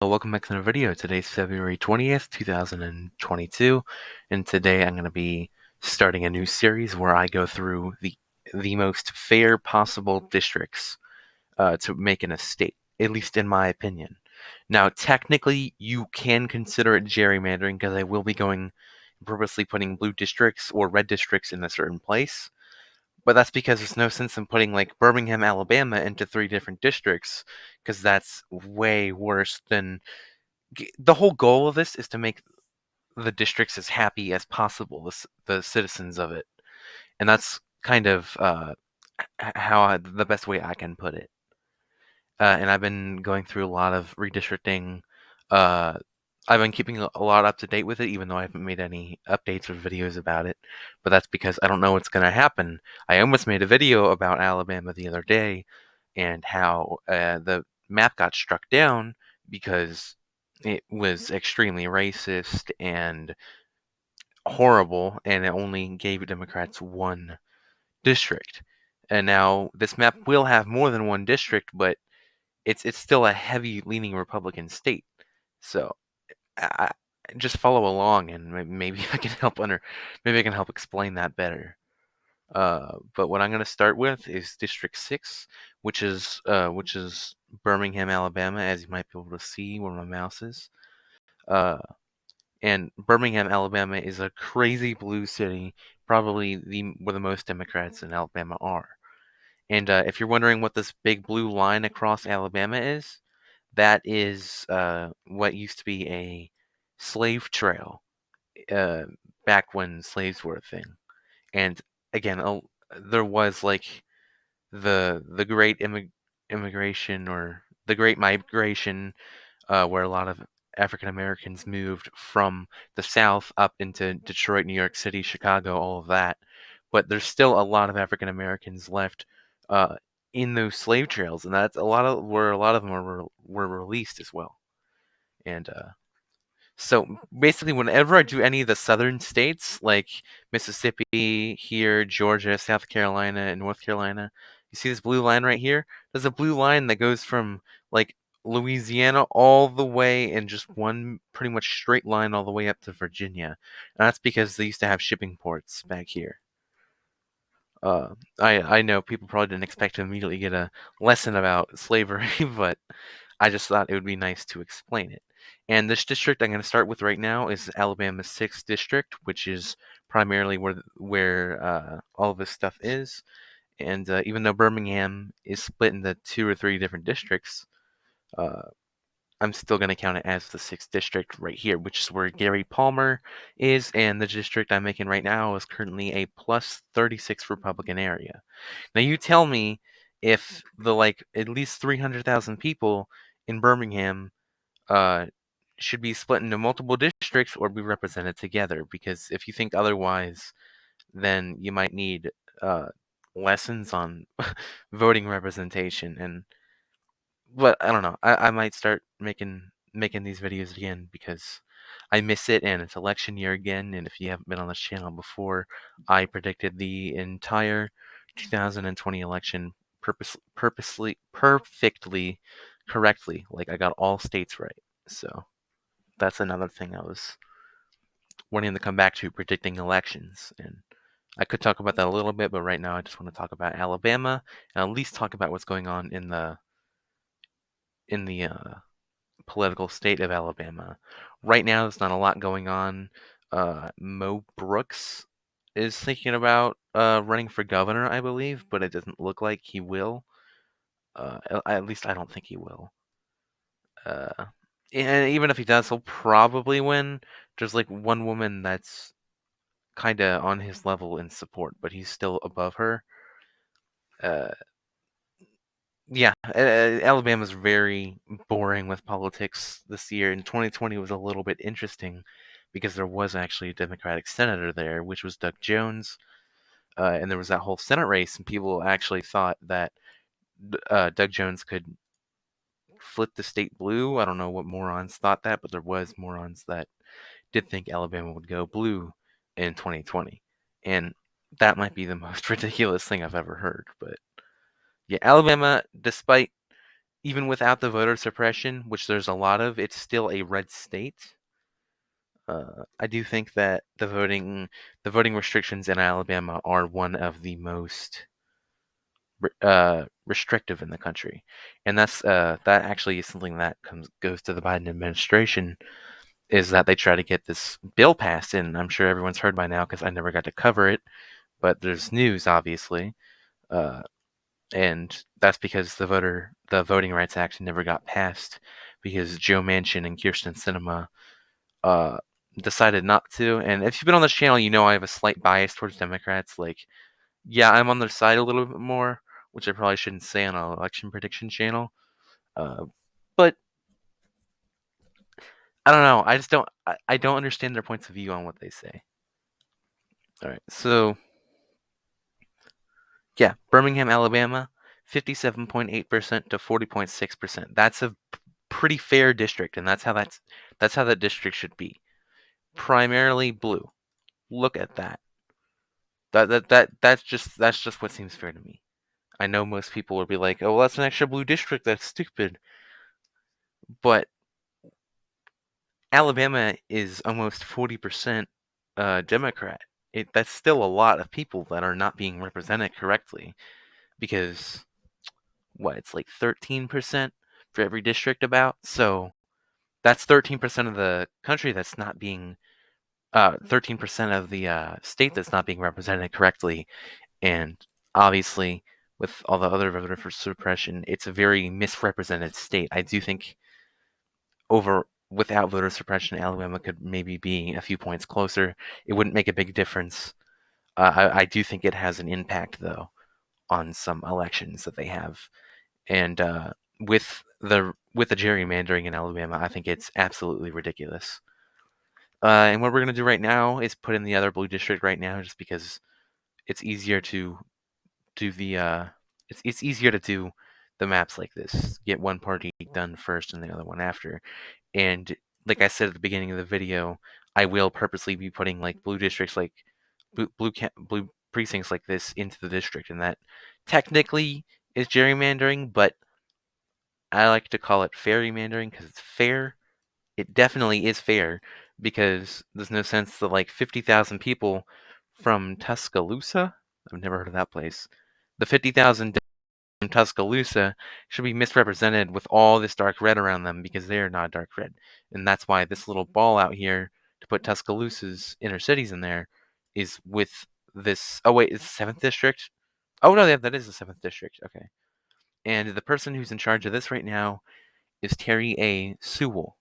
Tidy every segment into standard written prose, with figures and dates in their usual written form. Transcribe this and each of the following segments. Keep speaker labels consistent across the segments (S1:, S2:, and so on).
S1: Welcome back to the video. Today's February 20th, 2022, and today I'm going to be starting a new series where I go through the most fair possible districts to make in a state, at least in my opinion. Now, technically, you can consider it gerrymandering because I will be purposely putting blue districts or red districts in a certain place. But that's because there's no sense in putting like Birmingham, Alabama into three different districts, because that's way worse than the whole goal of this is to make the districts as happy as possible, the citizens of it, and that's kind of the best way I can put it. And I've been going through a lot of redistricting. Uh, I've been keeping a lot up to date with it, even though I haven't made any updates or videos about it. But that's because I don't know what's going to happen. I almost made a video about Alabama the other day and how the map got struck down because it was extremely racist and horrible, and it only gave Democrats one district. And now this map will have more than one district, but it's still a heavy leaning Republican state. So I just follow along, and maybe I can maybe I can help explain that better. But what I'm going to start with is District 6, which is Birmingham, Alabama, as you might be able to see where my mouse is. Uh, and Birmingham, Alabama is a crazy blue city, probably where the most Democrats in Alabama are. And if you're wondering what this big blue line across Alabama is, that is what used to be a slave trail uh, back when slaves were a thing. And again, there was like the great immigration, or the Great Migration, where a lot of African Americans moved from the South up into Detroit, New York City, Chicago, all of that. But there's still a lot of African Americans left uh, in those slave trails, and that's a lot of where a lot of them were released as well. And so basically, whenever I do any of the southern states, like Mississippi, here, Georgia, South Carolina, and North Carolina, you see this blue line right here? There's a blue line that goes from like Louisiana all the way in just one pretty much straight line all the way up to Virginia. And that's because they used to have shipping ports back here. I know people probably didn't expect to immediately get a lesson about slavery, but I just thought it would be nice to explain it. And this district I'm going to start with right now is Alabama's 6th district, which is primarily where all of this stuff is. And even though Birmingham is split into 2 or 3 different districts, uh, I'm still going to count it as the 6th district right here, which is where Gary Palmer is. And the district I'm making right now is currently a plus 36 Republican area. Now you tell me if the like at least 300,000 people in Birmingham uh, should be split into multiple districts or be represented together. Because if you think otherwise, then you might need uh, lessons on voting representation. But I don't know. I might start making these videos again because I miss it, and it's election year again. And if you haven't been on this channel before, I predicted the entire 2020 election perfectly correctly. Like I got all states right. So that's another thing I was wanting to come back to, predicting elections. And I could talk about that a little bit, but right now I just want to talk about Alabama and at least talk about what's going on in the political state of Alabama. Right now, there's not a lot going on. Mo Brooks is thinking about running for governor, I believe, but it doesn't look like he will. At least I don't think he will. Uh, and even if he does, he'll probably win. There's like one woman that's kind of on his level in support, but he's still above her. Uh, yeah, Alabama's very boring with politics this year, and 2020 was a little bit interesting because there was actually a Democratic senator there, which was Doug Jones, and there was that whole Senate race, and people actually thought that Doug Jones could flip the state blue. I don't know what morons thought that, but there was morons that did think Alabama would go blue in 2020, and that might be the most ridiculous thing I've ever heard. But yeah, Alabama, despite even without the voter suppression, which there's a lot of, it's still a red state. I do think that the voting restrictions in Alabama are one of the most restrictive in the country, and that actually is something that goes to the Biden administration, is that they try to get this bill passed, and I'm sure everyone's heard by now because I never got to cover it, but there's news obviously, uh, and that's because the Voting Rights Act never got passed because Joe Manchin and Kyrsten Sinema uh, decided not to. And if you've been on this channel, you know I have a slight bias towards Democrats. Like, yeah, I'm on their side a little bit more, which I probably shouldn't say on an election prediction channel. Uh, but I don't know. I just don't. I don't understand their points of view on what they say. All right, so yeah, Birmingham, Alabama, 57.8% to 40.6%. That's a pretty fair district, and that's how that district should be. Primarily blue. Look at that. That's just what seems fair to me. I know most people will be like, "Oh, well, that's an extra blue district. That's stupid." But Alabama is almost 40% Democrat. That's still a lot of people that are not being represented correctly because what, it's like 13% for every district about. So that's 13% of the country that's not being 13% of the state that's not being represented correctly. And obviously, with all the other voter for suppression, it's a very misrepresented state. I do think without voter suppression, Alabama could maybe be a few points closer. It wouldn't make a big difference. I do think it has an impact, though, on some elections that they have. And with the gerrymandering in Alabama, I think it's absolutely ridiculous. And what we're gonna do right now is put in the other blue district right now, just because it's easier to do it's easier to do the maps like this. Get one party done first and the other one after. And like I said at the beginning of the video, I will purposely be putting like blue districts, like blue precincts like this into the district, and that technically is gerrymandering, but I like to call it fairymandering because it's fair. It definitely is fair because there's no sense that like 50,000 people from Tuscaloosa, I've never heard of that place, the 50,000 from Tuscaloosa should be misrepresented with all this dark red around them because they are not dark red. And that's why this little ball out here to put Tuscaloosa's inner cities in there is with this. Oh, wait, it's the 7th district? Oh, no, that is the 7th district. Okay. And the person who's in charge of this right now is Terry A. Sewell.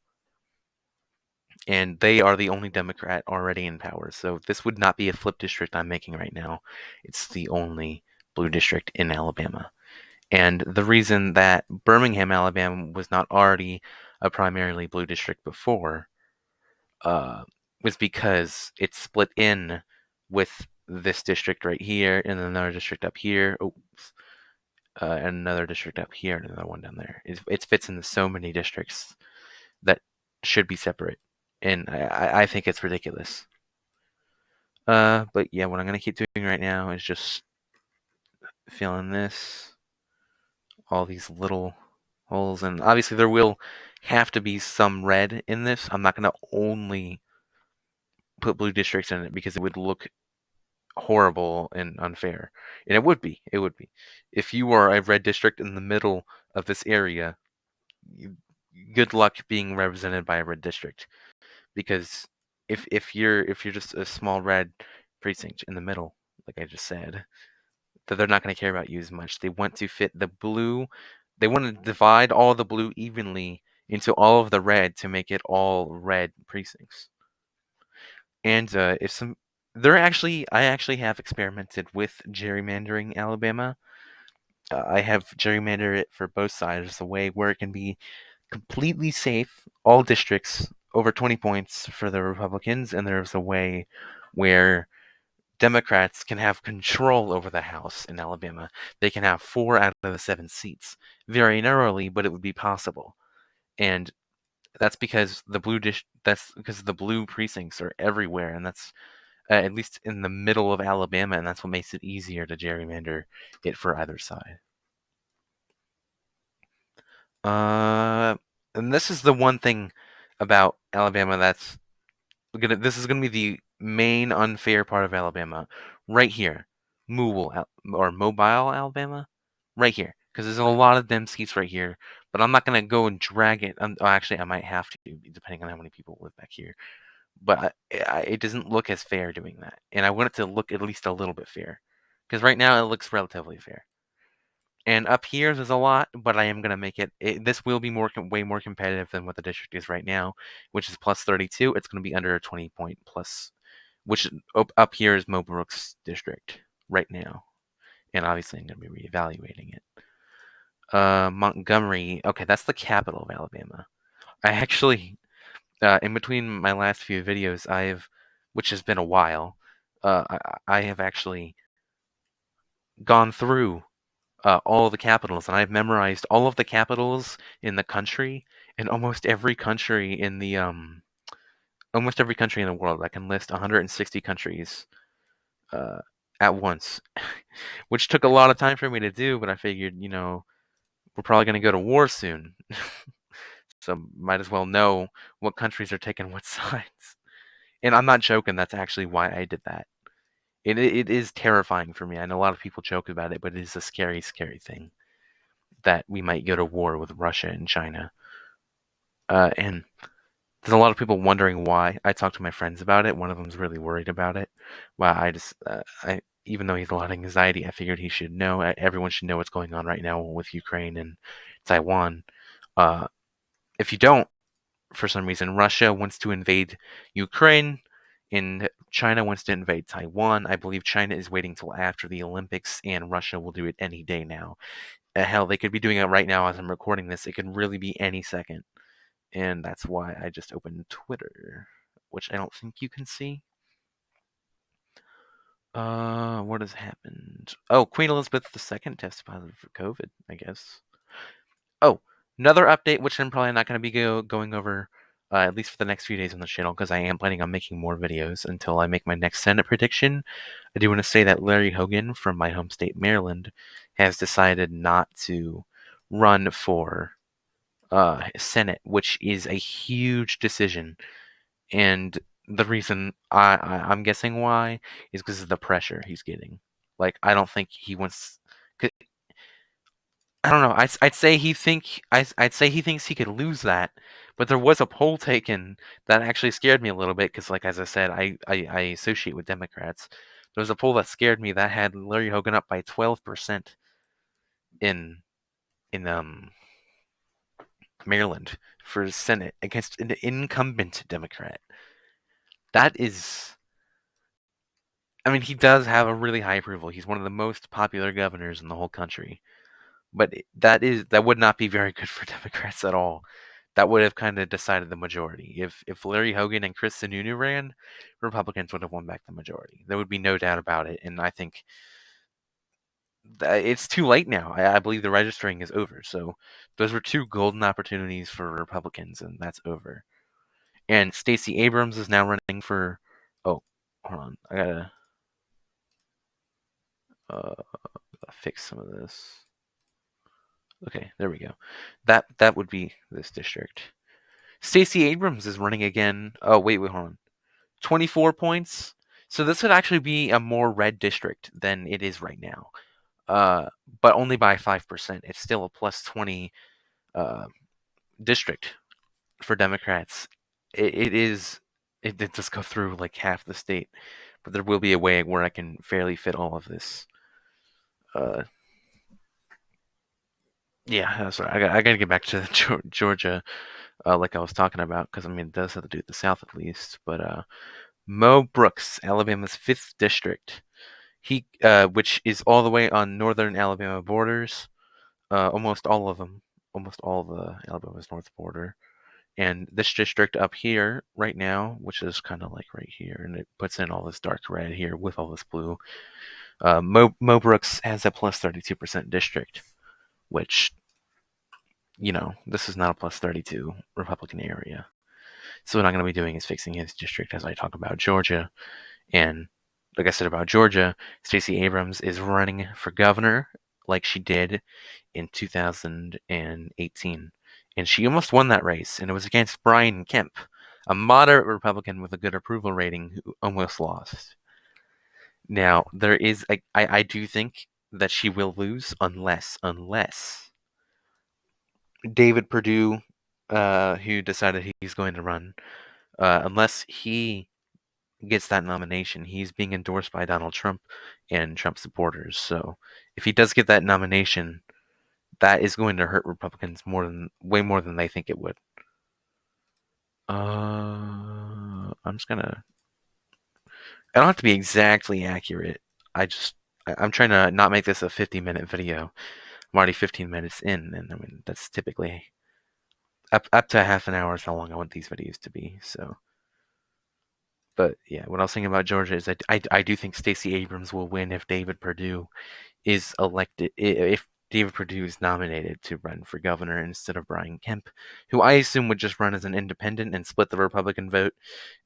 S1: And they are the only Democrat already in power. So this would not be a flip district I'm making right now. It's the only blue district in Alabama. And the reason that Birmingham, Alabama was not already a primarily blue district before was because it's split in with this district right here and another district up here. Oops. And another district up here and another one down there. It fits into so many districts that should be separate. And I think it's ridiculous. But yeah, what I'm going to keep doing right now is just filling this, all these little holes, and obviously there will have to be some red in this. I'm not going to only put blue districts in it because it would look horrible and unfair. And it would be. It would be. If you are a red district in the middle of this area, good luck being represented by a red district. Because if you're just a small red precinct in the middle, like I just said, that they're not going to care about you as much. They want to fit the blue. They want to divide all the blue evenly into all of the red to make it all red precincts. And if some, I actually have experimented with gerrymandering Alabama. I have gerrymandered it for both sides, a way where it can be completely safe, all districts over 20 points for the Republicans, and there's a way where Democrats can have control over the House in Alabama. They can have 4 out of the 7 seats. Very narrowly, but it would be possible. And that's because the blue precincts are everywhere, and that's at least in the middle of Alabama, and that's what makes it easier to gerrymander it for either side. Uh, and this is the one thing about Alabama that's this is gonna be the main unfair part of Alabama, right here, Mobile, Alabama, right here, because there's a lot of them seats right here. But I'm not gonna go and drag it. Actually, I might have to, depending on how many people live back here. But it doesn't look as fair doing that, and I want it to look at least a little bit fair, because right now it looks relatively fair. And up here, there's a lot, but I am gonna make this will be way more competitive than what the district is right now, which is plus 32. It's gonna be under a 20-point plus, which up here is Mo Brooks' district right now, and obviously I'm gonna be reevaluating it. Montgomery. Okay, that's the capital of Alabama. I actually, in between my last few videos, which has been a while, I have actually gone through all the capitals, and I've memorized all of the capitals in the country, and almost every country in the world. I can list 160 countries uh, at once, which took a lot of time for me to do. But I figured, we're probably going to go to war soon, so might as well know what countries are taking what sides. And I'm not joking. That's actually why I did that. It is terrifying for me. I know a lot of people joke about it, but it is a scary, scary thing that we might go to war with Russia and China. And there's a lot of people wondering why. I talked to my friends about it. One of them's really worried about it. Well, even though he's a lot of anxiety, I figured he should know. Everyone should know what's going on right now with Ukraine and Taiwan. Uh, if you don't, for some reason, Russia wants to invade Ukraine, and China wants to invade Taiwan. I believe China is waiting till after the Olympics, and Russia will do it any day now. Hell, they could be doing it right now as I'm recording this. It could really be any second. And that's why I just opened Twitter, which I don't think you can see. What has happened? Oh, Queen Elizabeth II tested positive for COVID, I guess. Oh, another update, which I'm probably not going to be going over, at least for the next few days on the channel, because I am planning on making more videos until I make my next Senate prediction. I do want to say that Larry Hogan from my home state, Maryland, has decided not to run for Senate, which is a huge decision. And the reason I'm guessing why is because of the pressure he's getting. Like, I don't think he wants. I don't know. I'd say he thinks he could lose that, but there was a poll taken that actually scared me a little bit because, like as I said, I associate with Democrats. There was a poll that scared me that had Larry Hogan up by 12% in in Maryland for Senate against an incumbent Democrat. That is, I mean, he does have a really high approval. He's one of the most popular governors in the whole country. But that would not be very good for Democrats at all. That would have kind of decided the majority. If Larry Hogan and Chris Sununu ran, Republicans would have won back the majority. There would be no doubt about it. And I think that it's too late now. I believe the registering is over. So those were two golden opportunities for Republicans, and that's over. And Stacey Abrams is now running for. Oh, hold on. I gotta uh, fix some of this. Okay, there we go. That would be this district. Stacey Abrams is running again. Oh, wait, hold on. 24 points. So this would actually be a more red district than it is right now. Uh, but only by 5%. It's still a plus 20 uh, district for Democrats. It is. It did just go through like half the state, but there will be a way where I can fairly fit all of this. Uh, yeah, sorry. I got to get back to Georgia, like I was talking about, because I mean it does have to do with the South at least. But Mo Brooks, Alabama's 5th district, which is all the way on northern Alabama borders, almost all of them, almost all the Alabama's north border. And this district up here right now, which is kind of like right here, and it puts in all this dark red here with all this blue. Mo Brooks has a plus 32% district, which, this is not a plus 32 Republican area. So what I'm going to be doing is fixing his district as I talk about Georgia. And like I said about Georgia, Stacey Abrams is running for governor, like she did in 2018. And she almost won that race, and it was against Brian Kemp, a moderate Republican with a good approval rating who almost lost. Now, I do think that she will lose unless David Perdue, who decided he's going to run, unless he gets that nomination, he's being endorsed by Donald Trump and Trump supporters. So if he does get that nomination, that is going to hurt Republicans way more than they think it would. I'm just gonna. I don't have to be exactly accurate. I'm trying to not make this a 50-minute video. I'm already 15 minutes in, and I mean that's typically up to half an hour is how long I want these videos to be. So, but yeah, what I was saying about Georgia is I do think Stacey Abrams will win if David Perdue is elected. If David Perdue is nominated to run for governor instead of Brian Kemp, who I assume would just run as an independent and split the Republican vote,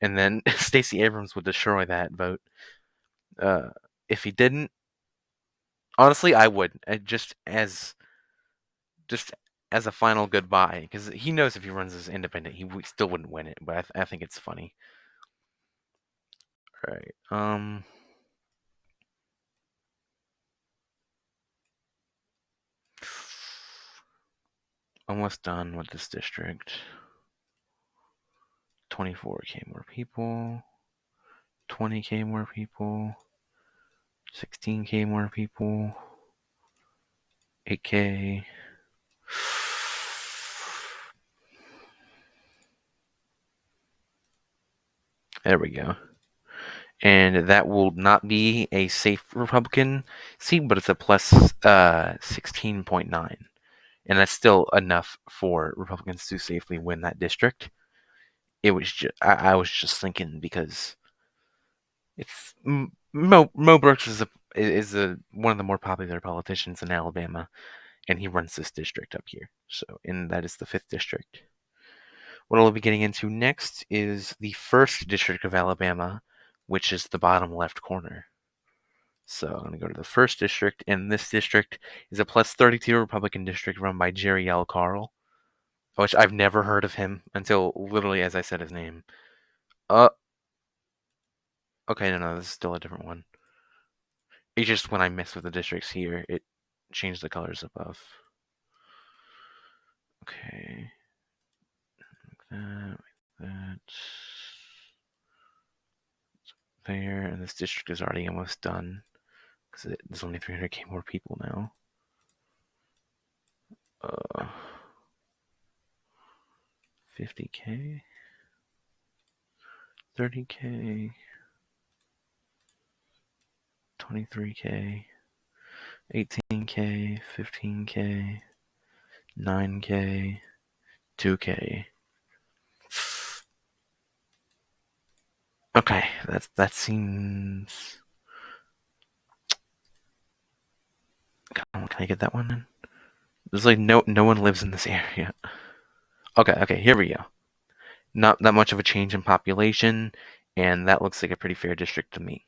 S1: and then Stacey Abrams would destroy that vote. Uh, if he didn't, honestly, I would just as a final goodbye, because he knows if he runs as independent, he still wouldn't win it. But I think it's funny. All right. Almost done with this district. 24K more people. 20K more people. 16K more people. 8K. There we go. And that will not be a safe Republican seat, but it's a plus 16.9. And that's still enough for Republicans to safely win that district. It was just, I was just thinking because it's Mo Brooks is one of the more popular politicians in Alabama, and he runs this district up here. So, and that is the 5th district. What I'll be getting into next is the 1st district of Alabama, which is the bottom left corner. So I'm going to go to the 1st district, and this district is a plus 32 Republican district run by Jerry L. Carl, which I've never heard of him until literally as I said his name. Okay, no, this is still a different one. It's just when I mess with the districts here, it changed the colors above. Okay. Like that. There, and this district is already almost done because there's only 300K more people now. 50K, 30K, 23K, 18K, 15K, 9K, 2K. Okay, that seems. Can I get that one in? There's like no one lives in this area. Okay, here we go. Not that much of a change in population, and that looks like a pretty fair district to me.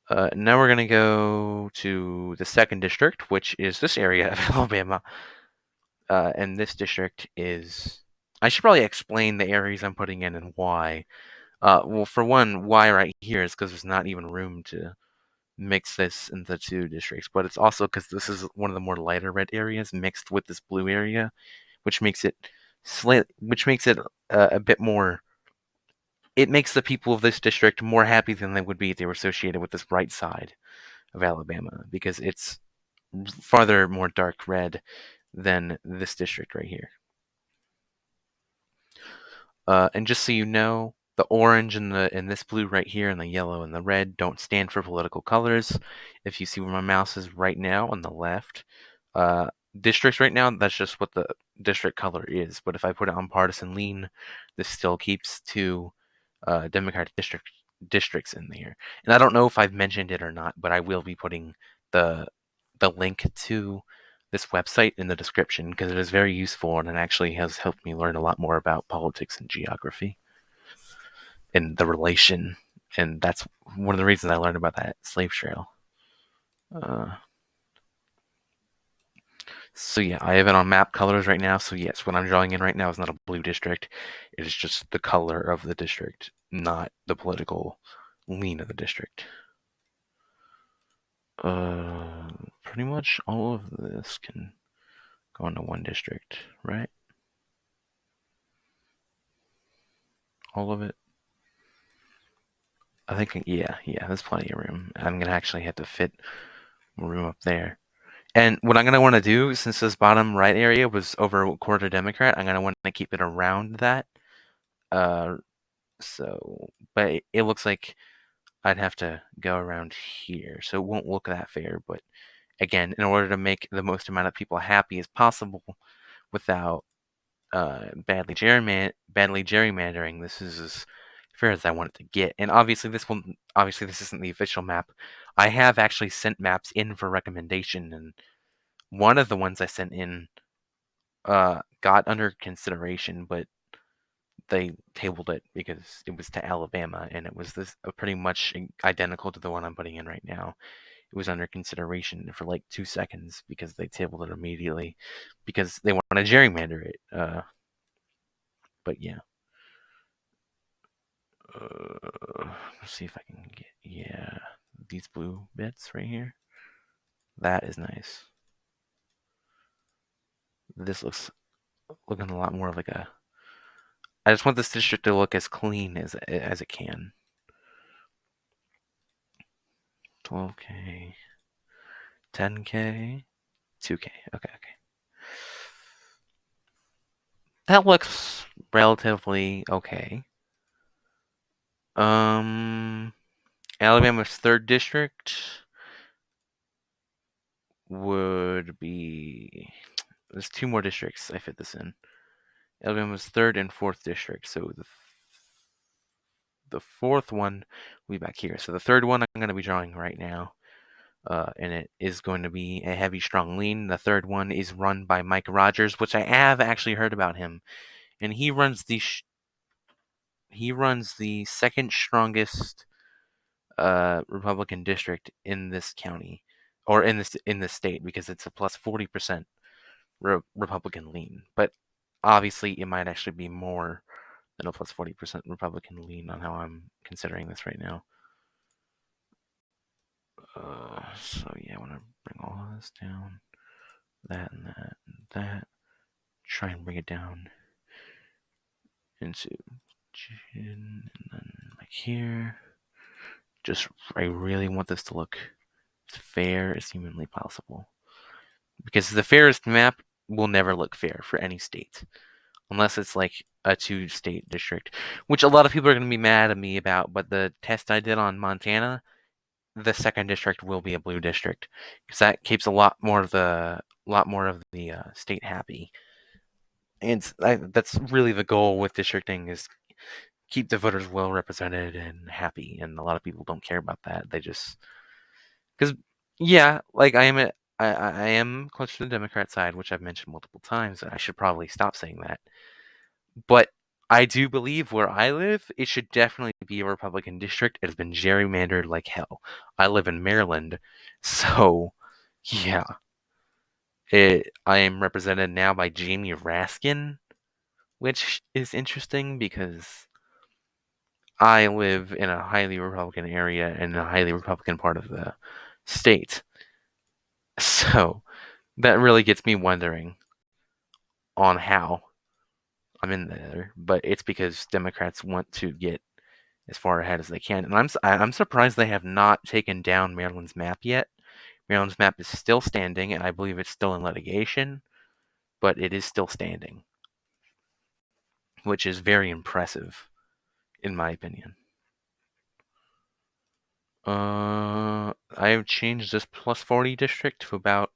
S1: Now we're gonna go to the 2nd district, which is this area of Alabama. And this district is. I should probably explain the areas I'm putting in and why. Well, for one, why right here is because there's not even room to mix this into 2 districts, but it's also because this is one of the more lighter red areas mixed with this blue area, which makes it a bit more. It makes the people of this district more happy than they would be if they were associated with this bright side of Alabama, because it's farther more dark red than this district right here. And just so you know, the orange and this blue right here and the yellow and the red don't stand for political colors. If you see where my mouse is right now on the left, districts right now, that's just what the district color is. But if I put it on partisan lean, this still keeps 2 Democratic districts in there. And I don't know if I've mentioned it or not, but I will be putting the link to this website in the description because it is very useful and it actually has helped me learn a lot more about politics and geography and the relation. And that's one of the reasons I learned about that slave trail. So yeah, I have it on map colors right now. So yes, what I'm drawing in right now is not a blue district. It is just the color of the district, not the political lean of the district. Pretty much all of this can go into one district, right? All of it. I think, yeah, there's plenty of room. I'm gonna actually have to fit room up there. And what I'm gonna want to do, since this bottom right area was over a quarter Democrat, I'm gonna want to keep it around that. Uh, but it looks like I'd have to go around here, so it won't look that fair. But again, in order to make the most amount of people happy as possible, without badly gerrymandering, this is as fair as I want it to get. And obviously, this isn't the official map. I have actually sent maps in for recommendation, and one of the ones I sent in got under consideration, but they tabled it because it was to Alabama, and it was pretty much identical to the one I'm putting in right now. It was under consideration for like 2 seconds because they tabled it immediately because they want to gerrymander it. But yeah. Let's see if I can get these blue bits right here. That is nice. This looking a lot more like a. I just want this district to look as clean as it can. 12K, 10K, 2K. Okay. That looks relatively okay. Alabama's 3rd district would be. There's 2 more districts I fit this in. Alabama's 3rd and 4th district. So the 4th one will be back here. So the 3rd one I'm going to be drawing right now. And it is going to be a heavy, strong lean. The 3rd one is run by Mike Rogers, which I have actually heard about him. And he runs the 2nd strongest Republican district in this county, or in this state, because it's a plus 40% Republican lean. But obviously, it might actually be more than a plus 40% Republican lean on how I'm considering this right now. So yeah, I want to bring all of this down, that and that and that. Try and bring it down into and then like here. I really want this to look as fair as humanly possible, because the fairest map will never look fair for any state unless it's like a 2-state district, which a lot of people are going to be mad at me about. But the test I did on Montana, the 2nd district will be a blue district, because that keeps a lot more of the state happy. And that's really the goal with districting, is keep the voters well represented and happy. And a lot of people don't care about that. They just, because yeah, like I am close to the Democrat side, which I've mentioned multiple times. I should probably stop saying that. But I do believe where I live, it should definitely be a Republican district. It has been gerrymandered like hell. I live in Maryland, so yeah. I am represented now by Jamie Raskin, which is interesting because I live in a highly Republican area in a highly Republican part of the state. So that really gets me wondering on how I'm in there. But it's because Democrats want to get as far ahead as they can. And I'm surprised they have not taken down Maryland's map yet. Maryland's map is still standing, and I believe it's still in litigation, but it is still standing, which is very impressive, in my opinion. I have changed this plus 40 district to about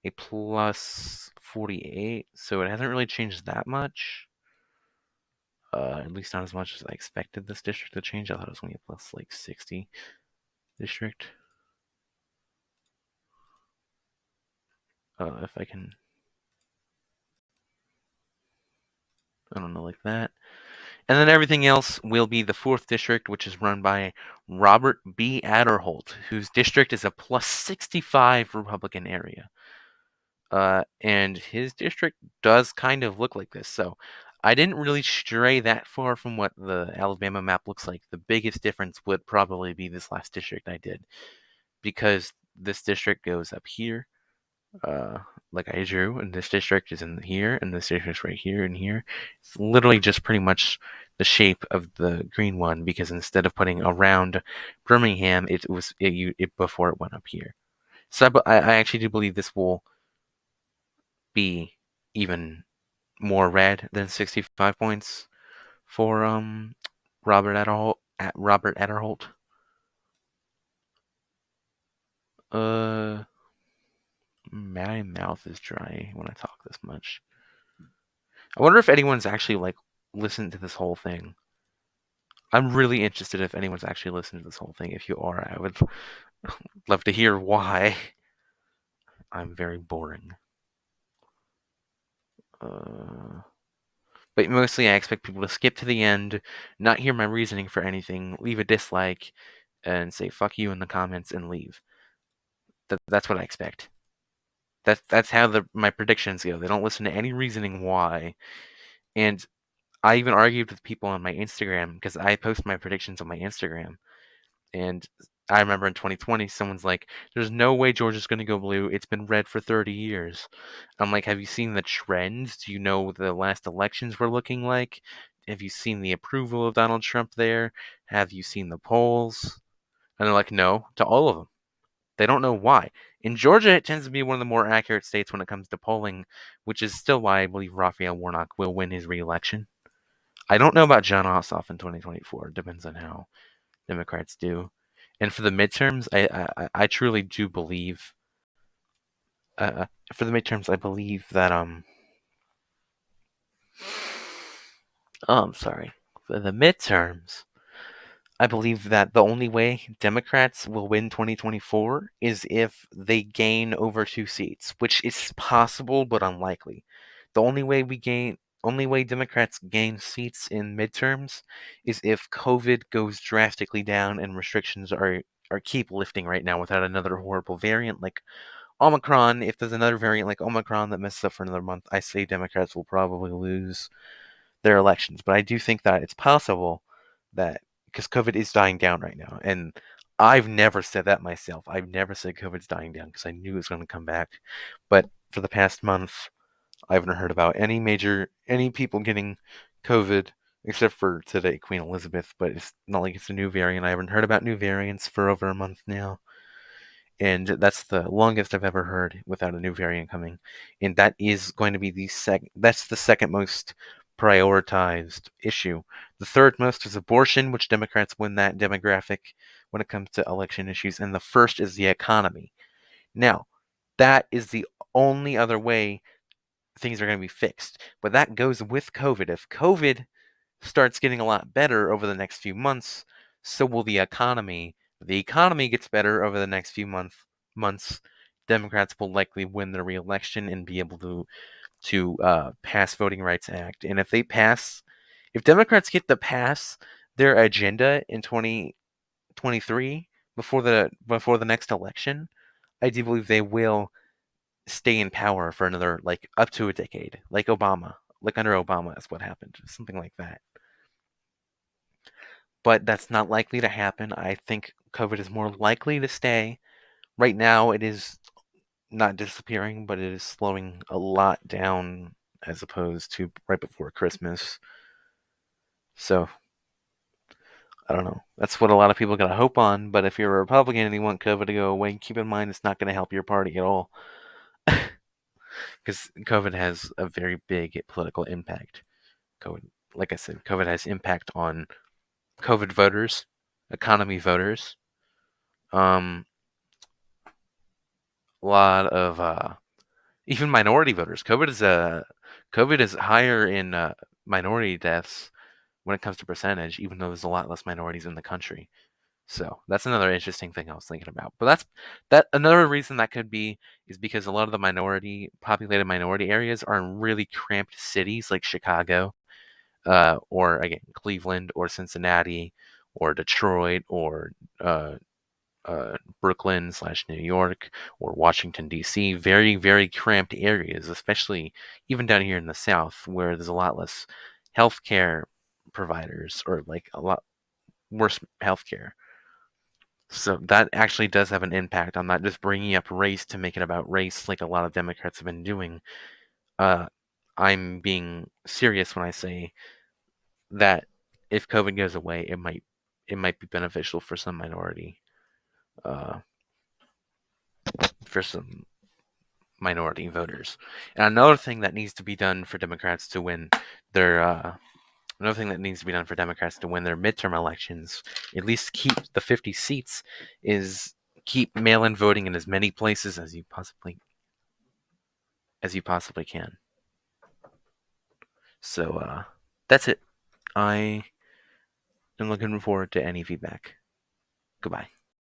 S1: a plus 48, so it hasn't really changed that much. At least not as much as I expected this district to change. I thought it was going to be a plus like 60 district. If I can, I don't know, like that. And then everything else will be the 4th district, which is run by Robert B. Adderholt, whose district is a plus 65 Republican area. And his district does kind of look like this. So I didn't really stray that far from what the Alabama map looks like. The biggest difference would probably be this last district I did, because this district goes up here, uh, like I drew, and this district is in here, and this district's right here and here. It's literally just pretty much the shape of the green one, because instead of putting around Birmingham, it before it went up here. So I actually do believe this will be even more red than 65 points for Robert Etterholt. Uh, my mouth is dry when I talk this much. I wonder if anyone's actually like listened to this whole thing. I'm really interested if anyone's actually listened to this whole thing. If you are, I would love to hear why. I'm very boring. But mostly I expect people to skip to the end, not hear my reasoning for anything, leave a dislike, and say fuck you in the comments and leave. That's what I expect. That's how my predictions go. They don't listen to any reasoning why. And I even argued with people on my Instagram, because I post my predictions on my Instagram. And I remember in 2020, someone's like, "There's no way Georgia's going to go blue. It's been red for 30 years." I'm like, "Have you seen the trends? Do you know what the last elections were looking like? Have you seen the approval of Donald Trump there? Have you seen the polls?" And they're like, "No," to all of them. They don't know why. In Georgia, it tends to be one of the more accurate states when it comes to polling, which is still why I believe Raphael Warnock will win his re-election. I don't know about John Ossoff in 2024. It depends on how Democrats do. And for the midterms, I truly do believe. For the midterms, I believe that I'm sorry. For the midterms, I believe that the only way Democrats will win 2024 is if they gain over 2 seats, which is possible but unlikely. The only way Democrats gain seats in midterms is if COVID goes drastically down and restrictions are keep lifting right now without another horrible variant like Omicron. If there's another variant like Omicron that messes up for another month, I say Democrats will probably lose their elections. But I do think that it's possible that, because COVID is dying down right now, and I've never said that myself. I've never said COVID's dying down because I knew it was going to come back. But for the past month, I haven't heard about any people getting COVID except for today, Queen Elizabeth. But it's not like it's a new variant. I haven't heard about new variants for over a month now, and that's the longest I've ever heard without a new variant coming. And that is going to be that's the second most prioritized issue. The third most is abortion, which Democrats win that demographic when it comes to election issues, and the first is the economy. Now, that is the only other way things are going to be fixed. But that goes with COVID. If COVID starts getting a lot better over the next few months, so will the economy. If the economy gets better over the next few months, Democrats will likely win the re-election and be able to pass Voting Rights Act. And if Democrats get to pass their agenda in 2023 before the next election, I do believe they will stay in power for another like up to a decade, like Obama, like under Obama is what happened, something like that. But that's not likely to happen. I think COVID is more likely to stay. Right now, it is not disappearing, but it is slowing a lot down as opposed to right before Christmas. So, I don't know. That's what a lot of people got to hope on. But if you're a Republican and you want COVID to go away, keep in mind it's not going to help your party at all. Because COVID has a very big political impact. COVID, like I said, COVID has impact on COVID voters, economy voters, a lot of even minority voters. COVID is higher in minority deaths when it comes to percentage, even though there's a lot less minorities in the country. So that's another interesting thing I was thinking about. But that another reason that could be is because a lot of the populated minority areas are in really cramped cities like Chicago, or again Cleveland or Cincinnati or Detroit or Brooklyn/New York or Washington D.C. Very, very cramped areas, especially even down here in the South, where there's a lot less healthcare providers or like a lot worse healthcare. So that actually does have an impact on not just bringing up race to make it about race, like a lot of Democrats have been doing. Uh, I'm being serious when I say that if COVID goes away, it might be beneficial for some minority, uh, for some minority voters. And another thing that needs to be done for Democrats to win their another thing that needs to be done for Democrats to win their midterm elections, at least keep the 50 seats, is keep mail-in voting in as many places as you possibly can. So that's it. I am looking forward to any feedback. Goodbye.